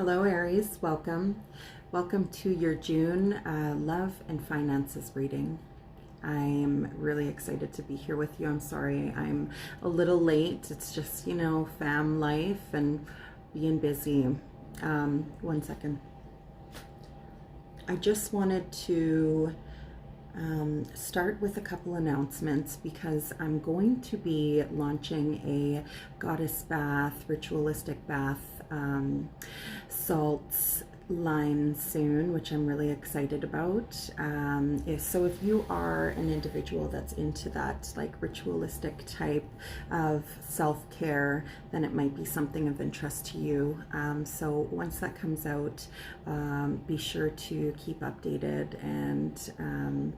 Hello Aries, welcome. Welcome to your June love and finances reading. I'm really excited to be here with you. I'm sorry I'm a little late. It's just, fam life and being busy. One second. I just wanted to start with a couple announcements because I'm going to be launching a goddess bath, ritualistic bath, salts line soon, which I'm really excited about. So if you are an individual that's into that like ritualistic type of self-care, then it might be something of interest to you. So once that comes out, be sure to keep updated, and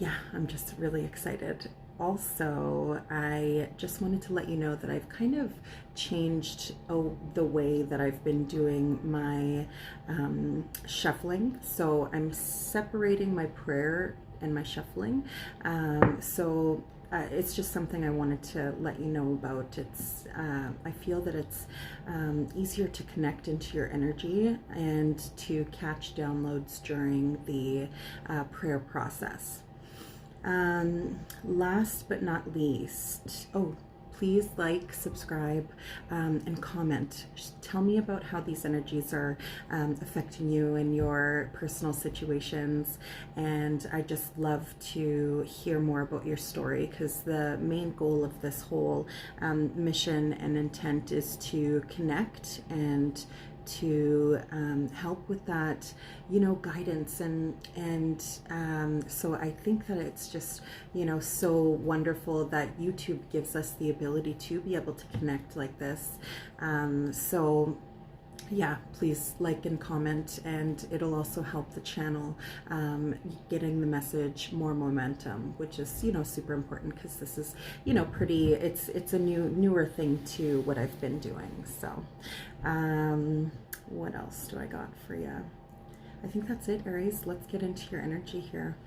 yeah, I'm just really excited. Also, I just wanted to let you know that I've kind of changed the way that I've been doing my shuffling. So I'm separating my prayer and my shuffling. It's just something I wanted to let you know about. I feel that it's easier to connect into your energy and to catch downloads during the prayer process. Last but not least, please like, subscribe, and comment. Tell me about how these energies are affecting you in your personal situations. And I just love to hear more about your story, because the main goal of this whole mission and intent is to connect and to help with that, guidance, and so I think that it's just, so wonderful that YouTube gives us the ability to be able to connect like this. So yeah, please like and comment, and it'll also help the channel getting the message more momentum, which is super important, because this is it's a newer thing to what I've been doing. So what else do I got for you? I think that's it, Aries. Let's get into your energy here.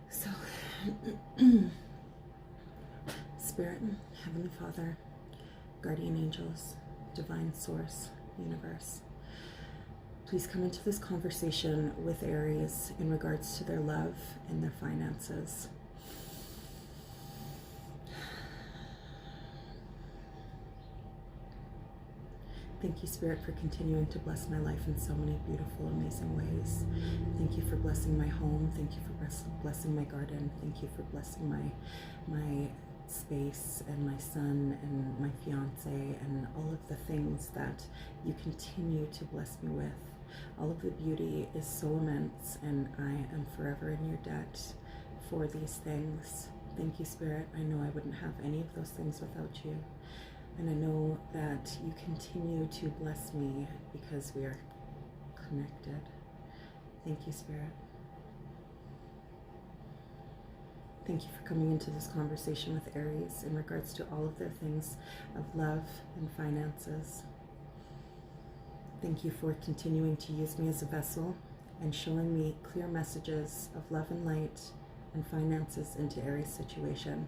So Spirit, Heavenly Father, guardian angels, divine source, universe, please come into this conversation with Aries in regards to their love and their finances. Thank you, Spirit, for continuing to bless my life in so many beautiful, amazing ways. Thank you for blessing my home. Thank you for blessing my garden. Thank you for blessing my space and my son and my fiance and all of the things that you continue to bless me with. All of the beauty is so immense, and I am forever in your debt for these things. Thank you, Spirit. I know I wouldn't have any of those things without you. And I know that you continue to bless me because we are connected. Thank you, Spirit. Thank you for coming into this conversation with Aries in regards to all of their things of love and finances. Thank you for continuing to use me as a vessel and showing me clear messages of love and light and finances into Aries' situation.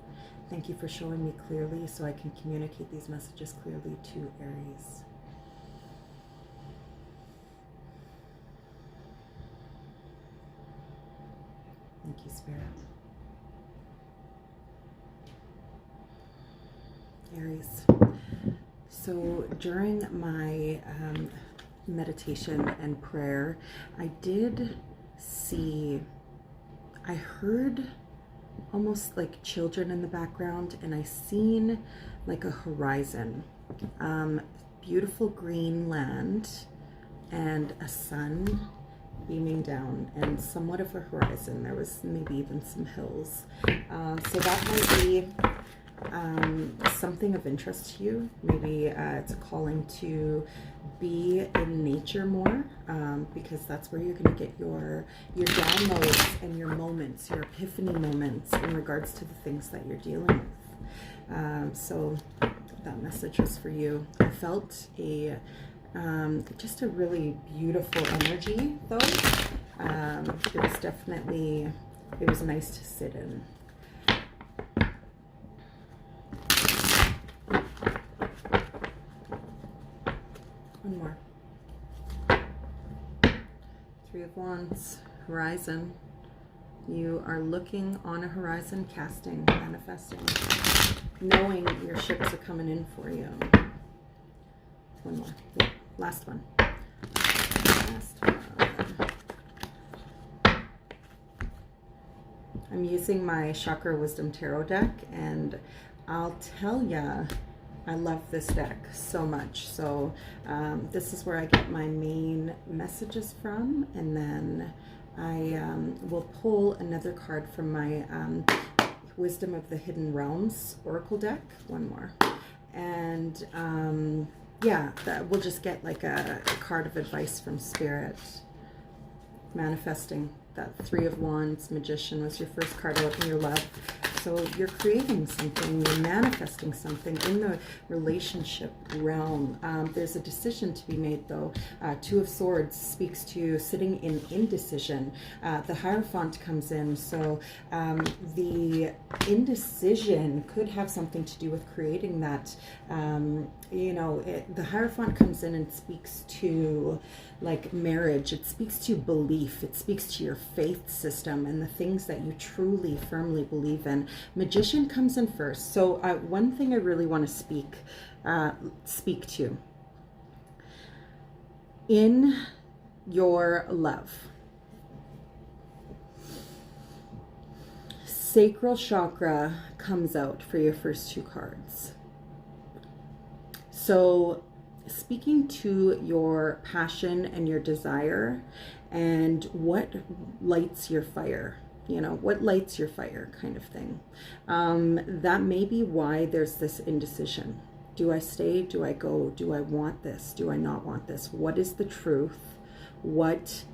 Thank you for showing me clearly so I can communicate these messages clearly to Aries. Thank you, Spirit. Aries. So during my meditation and prayer, I heard almost like children in the background, and I seen like a horizon, beautiful green land and a sun beaming down, and somewhat of a horizon. There was maybe even some hills. So that might be something of interest to you. Maybe it's a calling to be in nature more, because that's where you're going to get your downloads and your moments, your epiphany moments in regards to the things that you're dealing with. So that message was for you. I felt just a really beautiful energy, though. It was nice to sit in. One more. Three of Wands, horizon. You are looking on a horizon, casting, manifesting, knowing your ships are coming in for you. One more. Yeah, last one. Last one. I'm using my Chakra Wisdom Tarot deck, and I'll tell ya, I love this deck so much. So this is where I get my main messages from, and then I will pull another card from my Wisdom of the Hidden Realms Oracle deck. One more. And yeah, we'll just get like a card of advice from Spirit. Manifesting. That Three of Wands, Magician was your first card out in your love. So you're creating something, you're manifesting something in the relationship realm. There's a decision to be made though. Two of Swords speaks to sitting in indecision. The Hierophant comes in, so the indecision could have something to do with creating that, you know, the Hierophant comes in and speaks to like marriage. It speaks to belief. It speaks to your faith system and the things that you truly, firmly believe in. Magician comes in first. So one thing I really want to speak to in your love. Sacral chakra comes out for your first two cards. So speaking to your passion and your desire and what lights your fire, you know, what lights your fire kind of thing. That may be why there's this indecision. Do I stay? Do I go? Do I want this? Do I not want this? What is the truth? What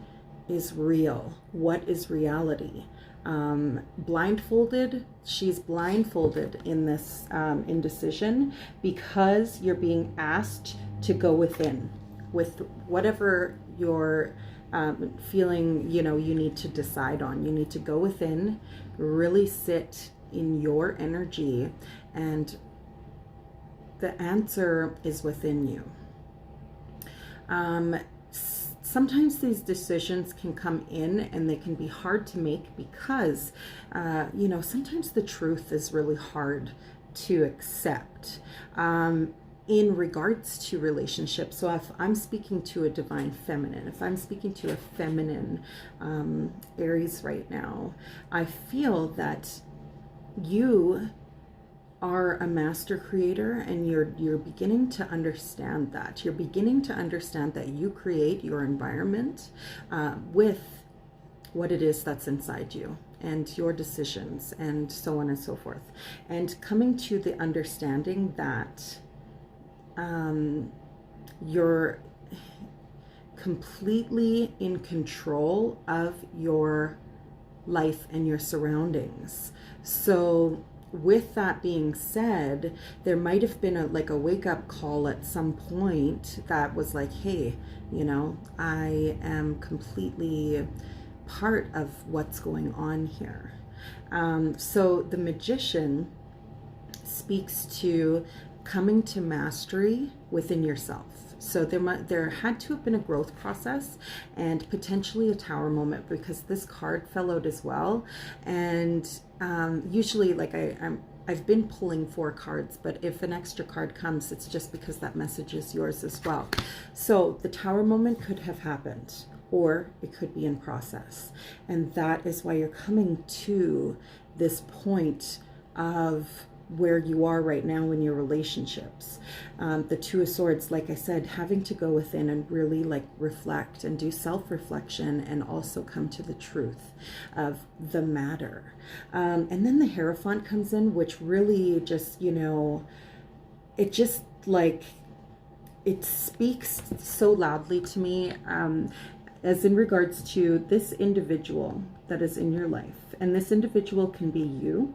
is real? What is reality? Blindfolded, she's blindfolded in this indecision because you're being asked to go within with whatever you're feeling, you know, you need to decide on. You need to go within, really sit in your energy, and the answer is within you. Sometimes these decisions can come in and they can be hard to make because, you know, sometimes the truth is really hard to accept in regards to relationships. So if I'm speaking to a divine feminine, if I'm speaking to a feminine Aries right now, I feel that you are a master creator, and you're beginning to understand that. You're beginning to understand that you create your environment with what it is that's inside you and your decisions and so on and so forth. And coming to the understanding that you're completely in control of your life and your surroundings. So with that being said, there might have been a wake-up call at some point that was like, hey, you know, I am completely part of what's going on here. So the Magician speaks to coming to mastery within yourself. So there had to have been a growth process and potentially a tower moment, because this card fell out as well. And usually, like I've been pulling 4 cards, but if an extra card comes, it's just because that message is yours as well. So the tower moment could have happened, or it could be in process. And that is why you're coming to this point of where you are right now in your relationships. The Two of Swords, like I said, having to go within and really like reflect and do self-reflection and also come to the truth of the matter. And then the Hierophant comes in, which really just, you know, it just like, it speaks so loudly to me, as in regards to this individual that is in your life. And this individual can be you.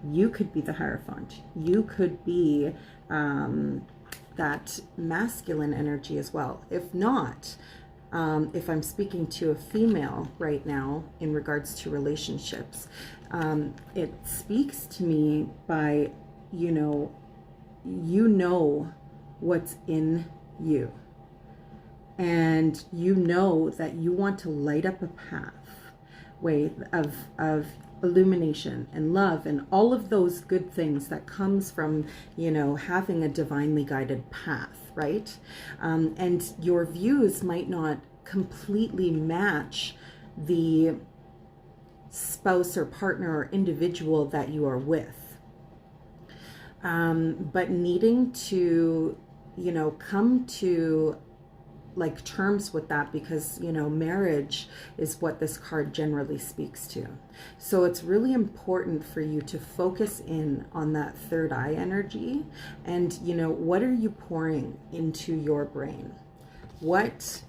You could be the Hierophant. You could be that masculine energy as well. If not, if I'm speaking to a female right now in regards to relationships, it speaks to me by, you know what's in you. and you know that you want to light up a pathway of illumination and love and all of those good things that comes from, you know, having a divinely guided path, right? And your views might not completely match the spouse or partner or individual that you are with, but needing to, you know, come to like terms with that, because, you know, marriage is what this card generally speaks to. So it's really important for you to focus in on that third eye energy, and, you know, what are you pouring into your brain? What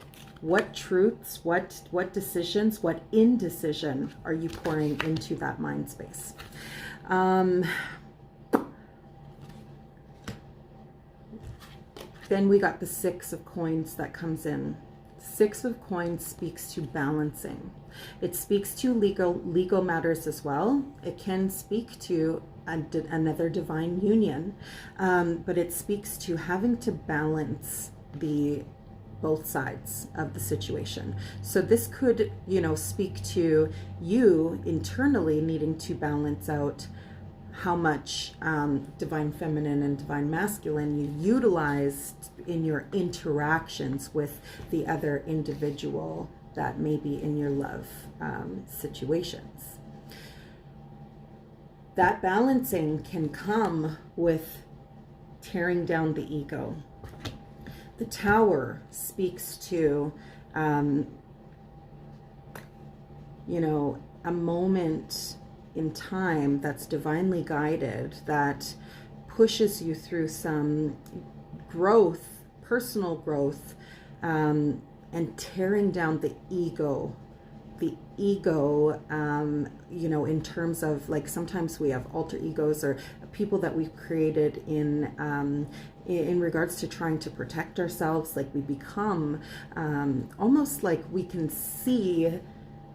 truths, what decisions, what indecision are you pouring into that mind space? Then we got the Six of Coins that comes in. Six of Coins speaks to balancing. It speaks to legal matters as well. It can speak to another divine union, but it speaks to having to balance both sides of the situation. So this could, you know, speak to you internally needing to balance out how much divine feminine and divine masculine you utilized in your interactions with the other individual that may be in your love situations. That balancing can come with tearing down the ego. The Tower speaks to, you know, a moment in time that's divinely guided, that pushes you through some growth, personal growth, and tearing down the ego, you know, in terms of, like, sometimes we have alter egos or people that we've created in regards to trying to protect ourselves. Like, we become almost like we can see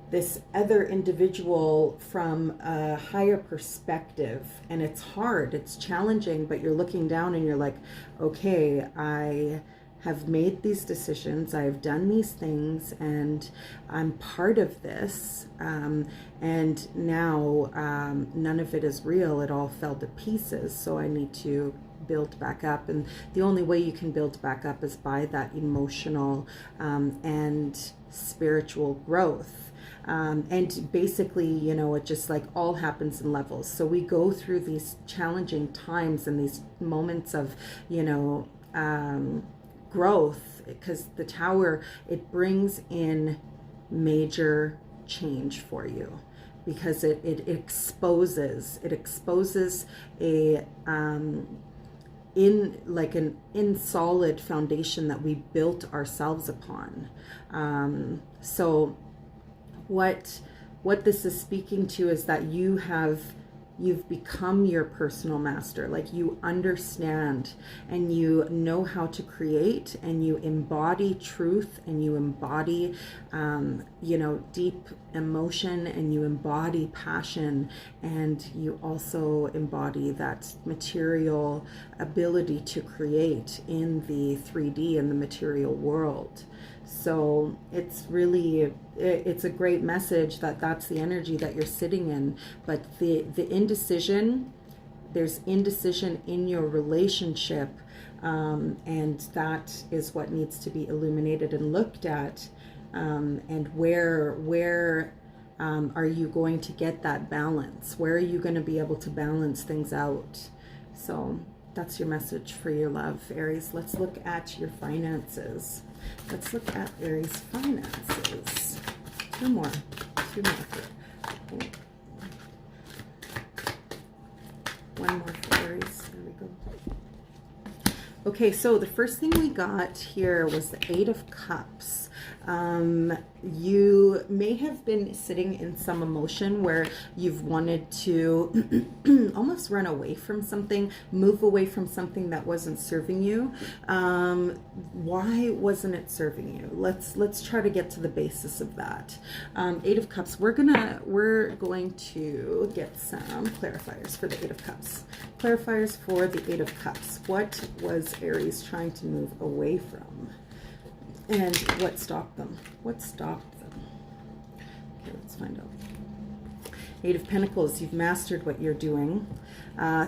this other individual from a higher perspective, and it's hard, it's challenging, but you're looking down and you're like, okay, I have made these decisions, I've done these things, and I'm part of this, and now none of it is real, it all fell to pieces, so I need to build back up. And the only way you can build back up is by that emotional and spiritual growth. And basically, you know, it just like all happens in levels. So we go through these challenging times and these moments of, you know, growth, because the Tower, it brings in major change for you, because it exposes a in solid foundation that we built ourselves upon. So what this is speaking to is that you've become your personal master. Like, you understand and you know how to create, and you embody truth, and you embody you know, deep emotion, and you embody passion, and you also embody that material ability to create in the 3D, in the material world. So it's really, it's a great message that that's the energy that you're sitting in. But the indecision, there's indecision in your relationship, and that is what needs to be illuminated and looked at. And where are you going to get that balance? Where are you going to be able to balance things out? So that's your message for your love, Aries. Let's look at your finances. Let's look at Aries' finances. Two more. One more for Aries. There we go. Okay, so the first thing we got here was the Eight of Cups. You may have been sitting in some emotion where you've wanted to almost run away from something, move away from something that wasn't serving you. Why wasn't it serving you? Let's try to get to the basis of that. Eight of Cups. We're going to get some clarifiers for the Eight of Cups. Clarifiers for the Eight of Cups. What was Aries trying to move away from? And what stopped them? What stopped them? Okay, let's find out. Eight of Pentacles, you've mastered what you're doing.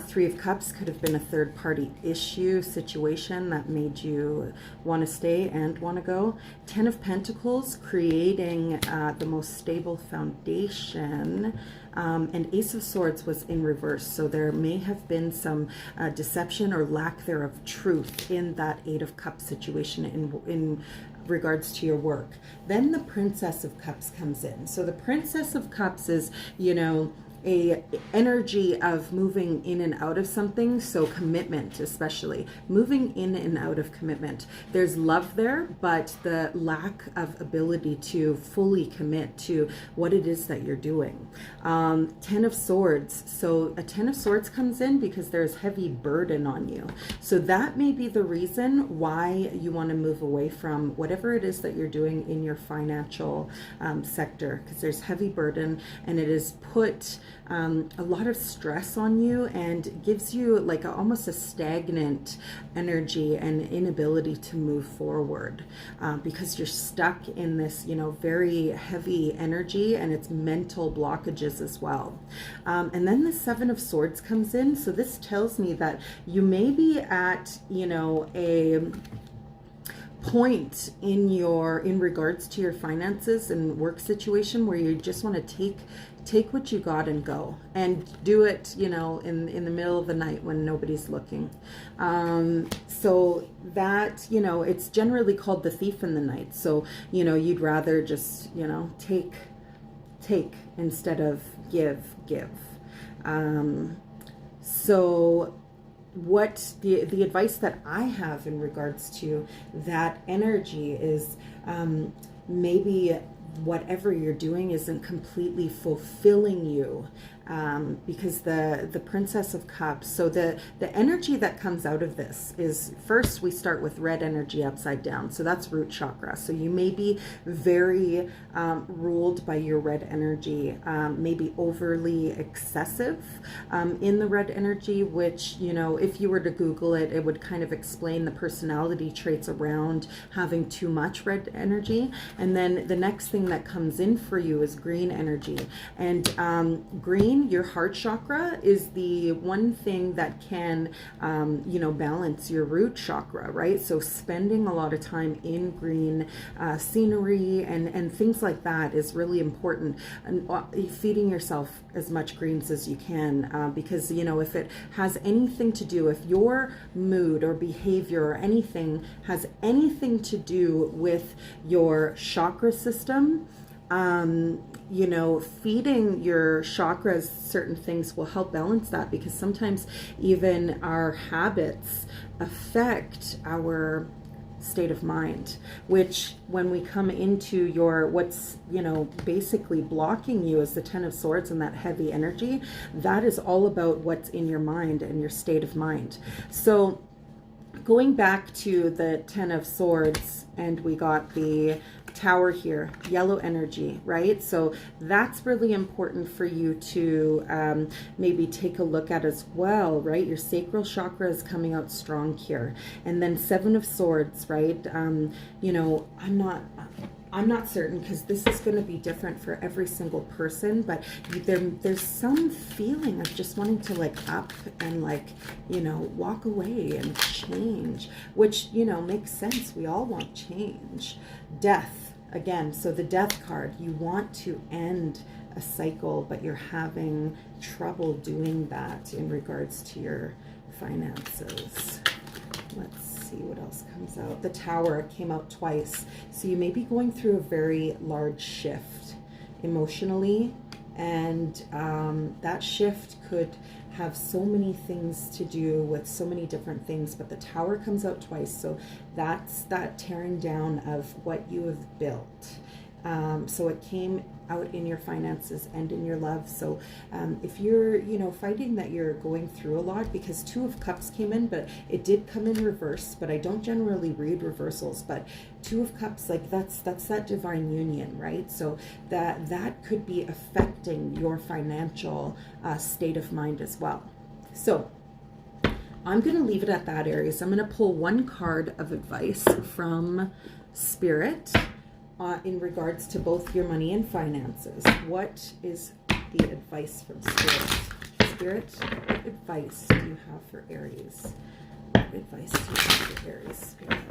Three of Cups could have been a third-party issue, situation that made you want to stay and want to go. 10 of Pentacles, creating the most stable foundation. And Ace of Swords was in reverse, so there may have been some deception or lack thereof truth in that Eight of Cups situation in regards to your work. Then the Princess of Cups comes in. So the Princess of Cups is, you know, a energy of moving in and out of something. So commitment, especially moving in and out of commitment. There's love there, but the lack of ability to fully commit to what it is that you're doing. 10 of Swords. So a 10 of Swords comes in because there's heavy burden on you. So that may be the reason why you want to move away from whatever it is that you're doing in your financial sector, because there's heavy burden and it is put a lot of stress on you and gives you like almost a stagnant energy and inability to move forward because you're stuck in this, you know, very heavy energy, and it's mental blockages as well. And then the Seven of Swords comes in. So this tells me that you may be at, you know, a point in regards to your finances and work situation where you just want to take what you got and go, and do it, you know, in the middle of the night when nobody's looking. So that, you know, it's generally called the thief in the night. So, you know, you'd rather just, you know, take instead of give. So what the advice that I have in regards to that energy is maybe whatever you're doing isn't completely fulfilling you, because the Princess of Cups, so the energy that comes out of this is, first we start with red energy upside down, so that's root chakra. So you may be very ruled by your red energy, maybe overly excessive in the red energy, which, you know, if you were to Google it, it would kind of explain the personality traits around having too much red energy. And then the next thing that comes in for you is green energy. And green, your heart chakra, is the one thing that can, you know, balance your root chakra, right? So spending a lot of time in green scenery and things like that is really important. And feeding yourself as much greens as you can, because, you know, if it has anything to do, if your mood or behavior or anything has anything to do with your chakra system, you know, feeding your chakras certain things will help balance that, because sometimes even our habits affect our state of mind, which when we come into your, what's, you know, basically blocking you is the 10 of Swords and that heavy energy. That is all about what's in your mind and your state of mind. So going back to the 10 of Swords, and we got the Tower here, yellow energy, right? So that's really important for you to maybe take a look at as well, right? Your sacral chakra is coming out strong here. And then 7 of Swords, right? You know, I'm not certain, because this is going to be different for every single person, but there's some feeling of just wanting to like up and like, you know, walk away and change, which, you know, makes sense. We all want change. Death, again, so the Death card, you want to end a cycle, but you're having trouble doing that in regards to your finances. Let's see what else comes out. The Tower came out twice. So you may be going through a very large shift emotionally, and that shift could have so many things to do with so many different things, but the Tower comes out twice. So that's that tearing down of what you have built. So it came out in your finances and in your love. So if you're, you know, finding that you're going through a lot, because 2 of Cups came in, but it did come in reverse, but I don't generally read reversals, but 2 of Cups, like that's that divine union, right? So that could be affecting your financial state of mind as well. So I'm going to leave it at that, Aries. I'm going to pull one card of advice from Spirit, in regards to both your money and finances. What is the advice from Spirit? Spirit, what advice do you have for Aries? What advice do you have for Aries, Spirit?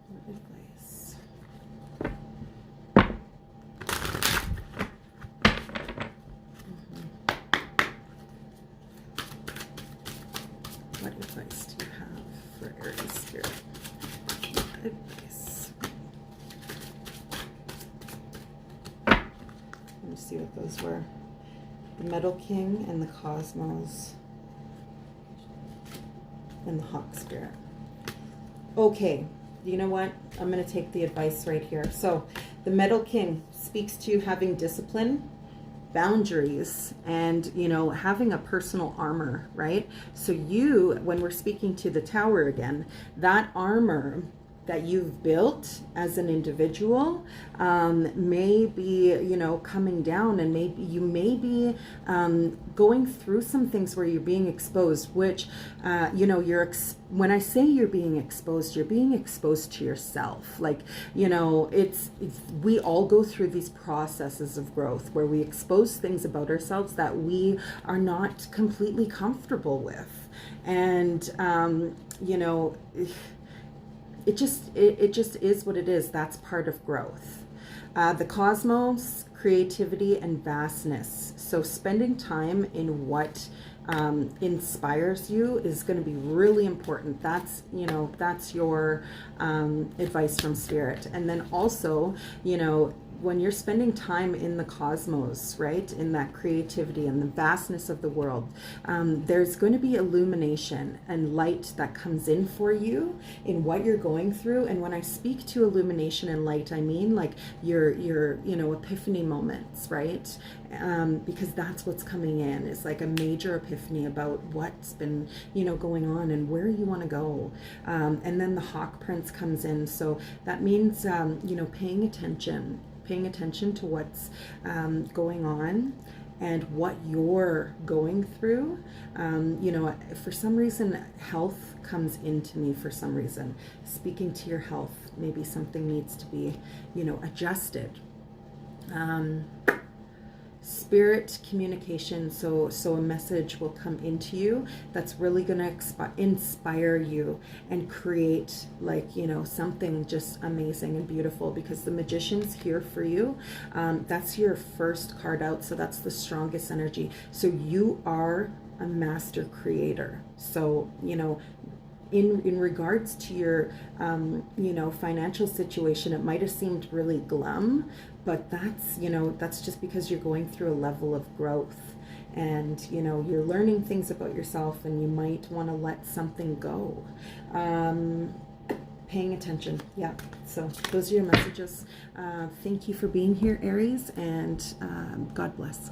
What advice? What advice do you have for Aries, Spirit? What advice? Let me see what those were. The Metal King and the Cosmos and the Hawk Spirit. Okay, you know what? I'm going to take the advice right here. So the Metal King speaks to you having discipline, boundaries, and, you know, having a personal armor, right? So you, when we're speaking to the Tower again, that armor that you've built as an individual may be, you know, coming down, and maybe you may be going through some things where you're being exposed, which, you know, when I say you're being exposed to yourself. Like, you know, we all go through these processes of growth where we expose things about ourselves that we are not completely comfortable with. And, you know, it just is what it is. That's part of growth. The Cosmos, creativity and vastness. So spending time in what inspires you is going to be really important. That's, you know, that's your advice from Spirit. And then also, you know, when you're spending time in the cosmos, right, in that creativity and the vastness of the world, there's going to be illumination and light that comes in for you in what you're going through. And when I speak to illumination and light, I mean like your you know, epiphany moments, right? Because that's what's coming in, is like a major epiphany about what's been, you know, going on and where you want to go. And then the Hawk Prince comes in, so that means you know, paying attention to what's going on and what you're going through. You know, for some reason, health comes into me for some reason. Speaking to your health, maybe something needs to be, you know, adjusted. Spirit communication, so a message will come into you that's really going to inspire you and create, like, you know, something just amazing and beautiful, because the Magician's here for you. That's your first card out, so that's the strongest energy. So you are a master creator. So, you know, in regards to your you know, financial situation, it might have seemed really glum, but that's, you know, that's just because you're going through a level of growth, and, you know, you're learning things about yourself, and you might want to let something go. Paying attention. Yeah, so those are your messages. Thank you for being here, Aries, and God bless.